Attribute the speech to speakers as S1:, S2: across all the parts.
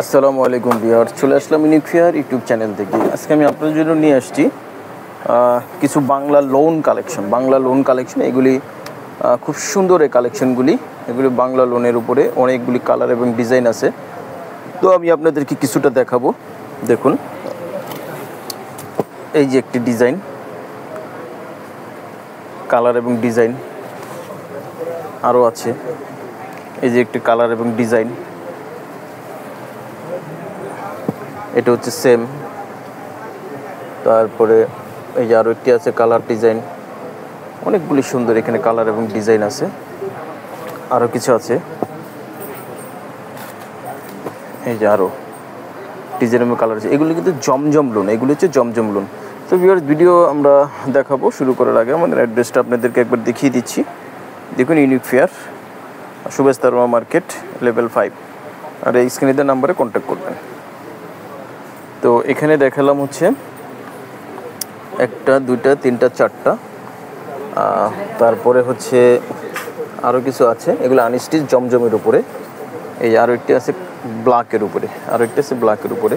S1: আসসালামু আলাইকুম ভিউয়ার্স, চলে আসলাম ইউনিক ফেয়ার ইউটিউব চ্যানেল থেকে। আজকে আমি আপনাদের জন্য নিয়ে আসছি কিছু বাংলা লোন কালেকশন। এগুলি খুব সুন্দর এই কালেকশনগুলি। এগুলি বাংলা লোনের উপরে অনেকগুলি কালার এবং ডিজাইন আছে, তো আমি আপনাদেরকে কিছুটা দেখাবো। দেখুন, এই যে একটি ডিজাইন, কালার এবং ডিজাইন আরও আছে। এই যে একটি কালার এবং ডিজাইন, এটা হচ্ছে সেম। তারপরে এই যে আরও একটি আছে কালার ডিজাইন, অনেকগুলি সুন্দর এখানে কালার এবং ডিজাইন আছে। আরও কিছু আছে, এই যে আরও ডিজাইন এবং কালার আছে। এগুলি কিন্তু জমজম লোন, এগুলি হচ্ছে জমজম লোন। তো ভিউয়ার্স, ভিডিও আমরা দেখাবো। শুরু করার আগে আমাদের অ্যাড্রেসটা আপনাদেরকে একবার দেখিয়ে দিচ্ছি। দেখুন, ইউনিক ফেয়ার, সুবেশ তারমা মার্কেট, লেভেল 5। আর এই স্ক্রিনের নাম্বারে কন্ট্যাক্ট করবেন। তো এখানে দেখালাম হচ্ছে একটা, দুইটা, তিনটা, চারটা। তারপরে হচ্ছে আরও কিছু আছে, এগুলো আনস্টিচ জমজমের উপরে। এই আরও একটি আছে ব্ল্যাকের উপরে,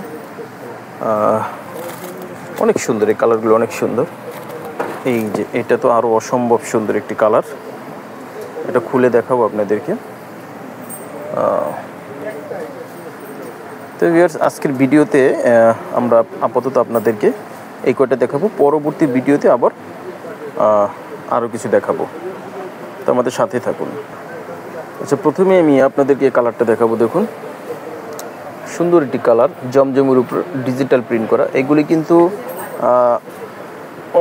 S1: অনেক সুন্দর এই কালারগুলো, অনেক সুন্দর। এই যে এটা তো আরও অসম্ভব সুন্দর একটি কালার, এটা খুলে দেখাবো আপনাদেরকে। তো ভিউয়ার্স, আজকের ভিডিওতে আমরা আপাতত আপনাদেরকে এই কয়টা দেখাবো। পরবর্তী ভিডিওতে আবার আরও কিছু দেখাবো, তো আমাদের সাথে থাকুন। আচ্ছা, প্রথমে আমি আপনাদেরকে এই কালারটা দেখাবো। দেখুন, সুন্দর একটি কালার, জমজমের উপর ডিজিটাল প্রিন্ট করা। এগুলি কিন্তু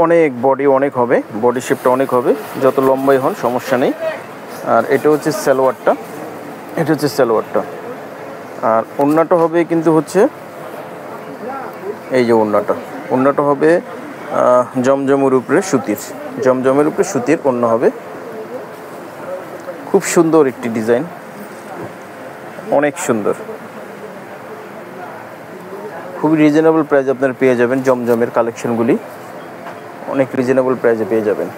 S1: অনেক বডি হবে, বডি শেপটা অনেক হবে, যত লম্বাই হন সমস্যা নেই। আর এটা হচ্ছে সালোয়ারটা, আর ওড়নাটা হবে কিন্তু হচ্ছে এই যে ওড়নাটা হবে জমজমের উপরে সুতির ওড়না হবে। খুব সুন্দর একটি ডিজাইন, অনেক সুন্দর, খুবই রিজনেবল প্রাইস আপনারা পেয়ে যাবেন। জমজমের কালেকশনগুলি অনেক রিজনেবল প্রাইসে পেয়ে যাবেন।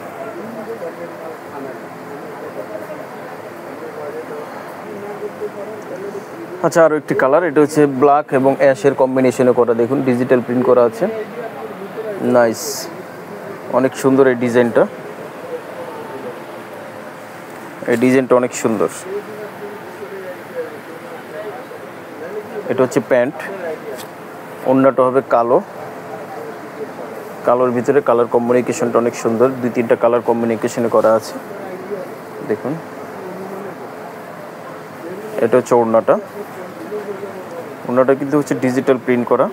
S1: আচ্ছা, আরও একটি কালার, এটা হচ্ছে ব্ল্যাক এবং অ্যাশের কম্বিনেশনে করা। দেখুন, ডিজিটাল প্রিন্ট করা আছে, নাইস, অনেক সুন্দর এই ডিজাইনটা। অনেক সুন্দর। এটা হচ্ছে প্যান্ট, ওড়নাটা হবে কালোর ভিতরে কালার কম্বিনেশনটা অনেক সুন্দর, 2-3টা কালার কম্বিনেশনে করা আছে। দেখুন, এটা হচ্ছে ওড়নাটা কিন্তু হচ্ছে ডিজিটাল প্রিন্ট করা,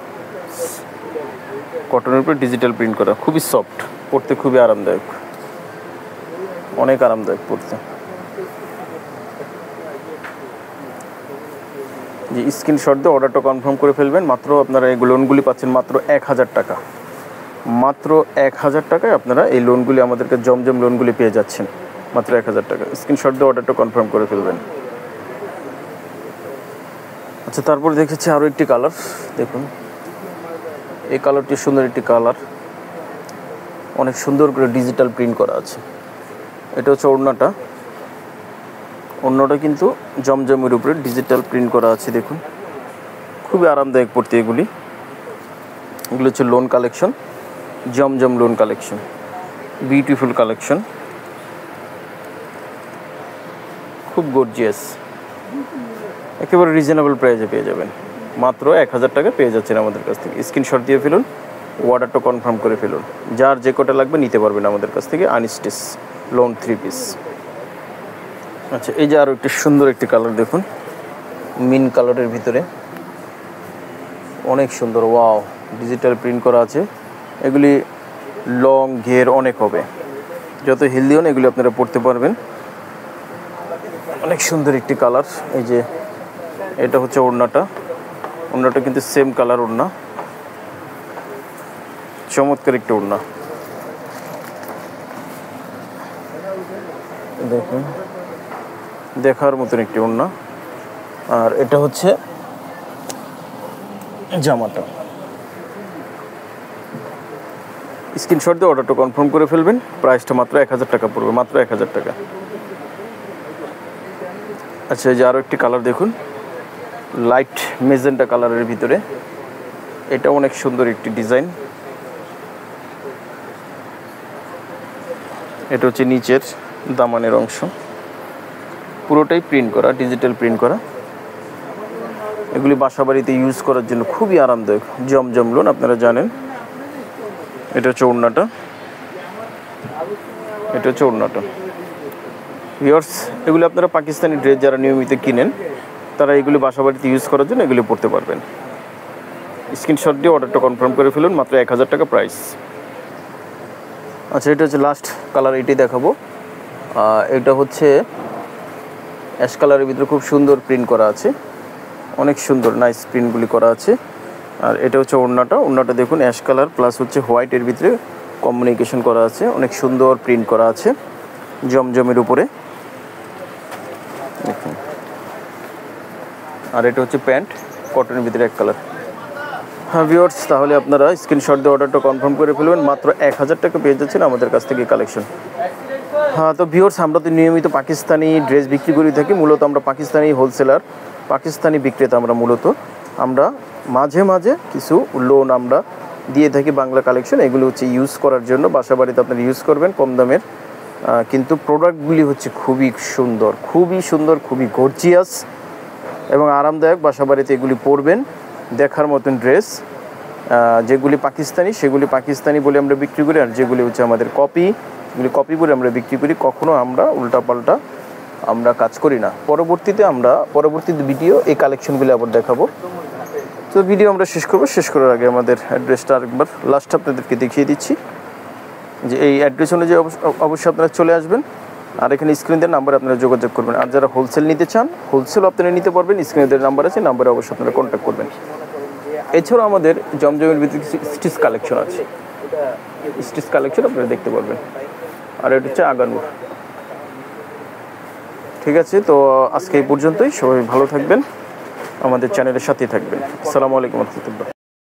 S1: কটনের উপরে ডিজিটাল প্রিন্ট করা। খুবই সফট, পরতে খুবই আরামদায়ক, অনেক আরামদায়ক পরতে। যে স্ক্রিনশট দিয়ে অর্ডারটা কনফার্ম করে ফেলবেন। মাত্র আপনারা এই লোনগুলি পাচ্ছেন মাত্র 1000 টাকা। মাত্র 1000 টাকায় আপনারা এই লোনগুলি, আমাদেরকে জমজম লোনগুলি পেয়ে যাচ্ছেন মাত্র 1000 টাকা। স্ক্রিনশট দিয়ে অর্ডারটা কনফার্ম করে ফেলবেন। আচ্ছা, তারপর দেখেছি আরও একটি কালার। দেখুন, এই কালারটি সুন্দর একটি কালার, অনেক সুন্দর করে ডিজিটাল প্রিন্ট করা আছে। এটা হচ্ছে ওড়নাটা কিন্তু জমজমের উপরে ডিজিটাল প্রিন্ট করা আছে। দেখুন, খুবই আরামদায়ক পড়তে এগুলো হচ্ছে লোন কালেকশন, জমজম লোন কালেকশন, বিউটিফুল কালেকশন, খুব গর্জিয়াস, একেবারে রিজনেবল প্রাইসে পেয়ে যাবেন। মাত্র 1000 টাকা পেয়ে যাচ্ছেন আমাদের কাছ থেকে। স্ক্রিনশট দিয়ে ফেলুন, অর্ডারটা কনফার্ম করে ফেলুন। যার যে কটা লাগবে নিতে পারবেন আমাদের কাছ থেকে। Unstitch loan 3 piece. আচ্ছা, এই যে আরও একটি সুন্দর একটি কালার, দেখুন, মিন কালারের ভিতরে অনেক সুন্দর, ওয়াও, ডিজিটাল প্রিন্ট করা আছে। এগুলি লং ঘের অনেক হবে, যত হেলদি হন এগুলি আপনারা পরতে পারবেন। অনেক সুন্দর একটি কালার। এই যে এটা হচ্ছে ওড়নাটা কিন্তু সেম কালার ওড়না, চমৎকার একটি ওড়না। দেখুন, দেখার মতন একটি ওড়না। আর এটা হচ্ছে জামাটা। স্ক্রিনশট দিয়ে অর্ডারটা কনফার্ম করে ফেলবেন। প্রাইসটা মাত্র 1000 টাকা পড়বে, মাত্র 1000 টাকা। আচ্ছা, এই যে আরও একটি কালার দেখুন, লাইট মেজেন্টা কালারের ভিতরে, এটা অনেক সুন্দর একটি ডিজাইন। এটা হচ্ছে নিচের দামানের অংশ, পুরোটাই প্রিন্ট করা, ডিজিটাল প্রিন্ট করা। এগুলি বাসা বাড়িতে ইউজ করার জন্য খুবই আরামদায়ক। জমজম লোন আপনারা জানেন। এটা হচ্ছে ওড়নাটা, এটা হচ্ছে ওড়নাটা। ভিউয়ার্স, এগুলি আপনারা পাকিস্তানি ড্রেস যারা নিয়মিত কিনেন তারা এগুলি বাসা বাড়িতে ইউজ করার জন্য এগুলি পড়তে পারবেন। স্ক্রিনশট দিয়ে অর্ডারটা কনফার্ম করে ফেলুন, মাত্র 1000 টাকা প্রাইস। আচ্ছা, এটা হচ্ছে লাস্ট কালার, এটি দেখাবো। এটা হচ্ছে অ্যাশ কালারের ভিতরে খুব সুন্দর প্রিন্ট করা আছে, অনেক সুন্দর নাইস প্রিন্টগুলি করা আছে। আর এটা হচ্ছে ওড়নাটা, ওড়নাটা দেখুন অ্যাশ কালার প্লাস হচ্ছে হোয়াইটের ভিতরে কমিউনিকেশন করা আছে, অনেক সুন্দর প্রিন্ট করা আছে জমজমের উপরে দেখুন। আর এটা হচ্ছে প্যান্ট, কটনের ভিতরে এক কালার। হ্যাঁ ভিউয়ার্স, তাহলে আপনারা স্ক্রিনশট দিয়ে অর্ডারটা কনফার্ম করে ফেলবেন, মাত্র 1000 টাকা পেয়ে যাচ্ছেন আমাদের কাছ থেকে কালেকশন। হ্যাঁ, তো ভিউয়ার্স, আমরা তো নিয়মিত পাকিস্তানি ড্রেস বিক্রি করে থাকি। মূলত আমরা পাকিস্তানি হোলসেলার, পাকিস্তানি বিক্রেতা। আমরা মাঝে মাঝে কিছু লোন আমরা দিয়ে থাকি বাংলা কালেকশন। এগুলো হচ্ছে ইউজ করার জন্য, বাসা বাড়িতে আপনারা ইউজ করবেন কম দামের। কিন্তু প্রোডাক্টগুলি হচ্ছে খুবই সুন্দর, খুবই সুন্দর, খুবই গর্জিয়াস এবং আরামদায়ক। বাসা বাড়িতে এগুলি পরবেন, দেখার মতন ড্রেস। যেগুলি পাকিস্তানি সেগুলি পাকিস্তানি বলে আমরা বিক্রি করি, আর যেগুলি হচ্ছে আমাদের কপি, এগুলি কপি বলে আমরা বিক্রি করি। কখনো আমরা উল্টাপাল্টা আমরা কাজ করি না। পরবর্তী ভিডিও এই কালেকশনগুলি আবার দেখাবো। তো ভিডিও আমরা শেষ করবো। শেষ করার আগে আমাদের অ্যাড্রেসটা আরেকবার লাস্ট আপনাদেরকে দেখিয়ে দিচ্ছি, যে এই অ্যাড্রেস অনুযায়ী অবশ্যই আপনারা চলে আসবেন। আর এখানে স্ক্রিনের নাম্বারে আপনারা যোগাযোগ করবেন। আর যারা হোলসেল নিতে চান, হোলসেলও আপনারা নিতে পারবেন। স্ক্রিনের নাম্বার আছে, নাম্বারে অবশ্যই আপনারা কন্ট্যাক্ট করবেন। এছাড়াও আমাদের জমজমের ভিতরে কিছু স্টিচ কালেকশন আছে, স্টিচ কালেকশন আপনারা দেখতে পারবেন। আর এটা হচ্ছে আগানুর। ঠিক আছে, তো আজকে এই পর্যন্তই। সবাই ভালো থাকবেন, আমাদের চ্যানেলের সাথেই থাকবেন। আসসালামু আলাইকুম রহমতুল্লাহ।